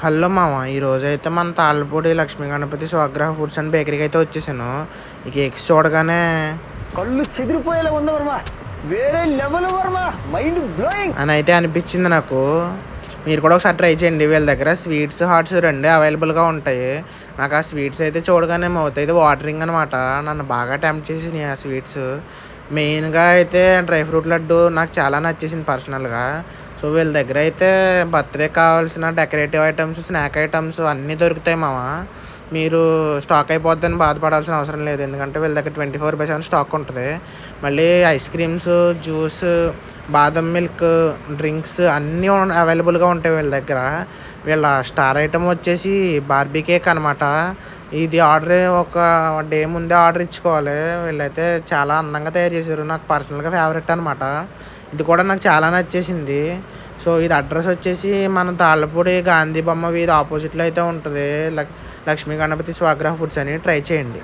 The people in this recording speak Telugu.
హలో మామ, ఈరోజైతే మన తాళ్ళపూడి లక్ష్మీ గణపతి స్వగ్రహ ఫుడ్స్ అండ్ బేకరీకి అయితే వచ్చేసాను. ఈ కేక్స్ చూడగానే కళ్ళు చెదిరిపోయేలా ఉంది వర్మ. వేరే లెవెల్ వర్మ, మైండ్ బ్లోయింగ్ అని అయితే అనిపించింది నాకు. మీరు కూడా ఒకసారి ట్రై చేయండి. వీళ్ళ దగ్గర స్వీట్స్, హాట్స్ రెండే అవైలబుల్గా ఉంటాయి. నాకు ఆ స్వీట్స్ అయితే చూడగానే మౌత్ అయితే వాటరింగ్ అనమాట. నన్ను బాగా టెంప్ట్ చేసింది ఆ స్వీట్స్. మెయిన్గా అయితే డ్రై ఫ్రూట్ లడ్డు నాకు చాలా నచ్చేసింది పర్సనల్గా. సో వీళ్ళ దగ్గర అయితే బర్త్డే కావాల్సిన డెకరేటివ్ ఐటమ్స్, స్నాక్ ఐటమ్స్ అన్నీ దొరుకుతాయి మామ. మీరు స్టాక్ అయిపోద్దని బాధపడాల్సిన అవసరం లేదు. ఎందుకంటే వీళ్ళ దగ్గర 24/7 స్టాక్ ఉంటుంది. మళ్ళీ ఐస్ క్రీమ్స్, జ్యూస్, బాదం మిల్క్, డ్రింక్స్ అన్నీ అవైలబుల్గా ఉంటాయి వీళ్ళ దగ్గర. వీళ్ళ స్టార్ ఐటమ్ వచ్చేసి బార్బీ కేక్ అనమాట. ఇది ఆర్డర్ ఒక డే ముందే ఆర్డర్ ఇచ్చుకోవాలి. వీళ్ళైతే చాలా అందంగా తయారు చేశారు. నాకు పర్సనల్గా ఫేవరెట్ అనమాట. ఇది కూడా నాకు చాలా నచ్చేసింది. సో ఇది అడ్రస్ వచ్చేసి మన తాళ్ళపూడి గాంధీ బొమ్మ వీధి ఆపోజిట్లో అయితే ఉంటుంది. లక్ష్మీ గణపతి స్వగ్రహ ఫుడ్స్ అని ట్రై చేయండి.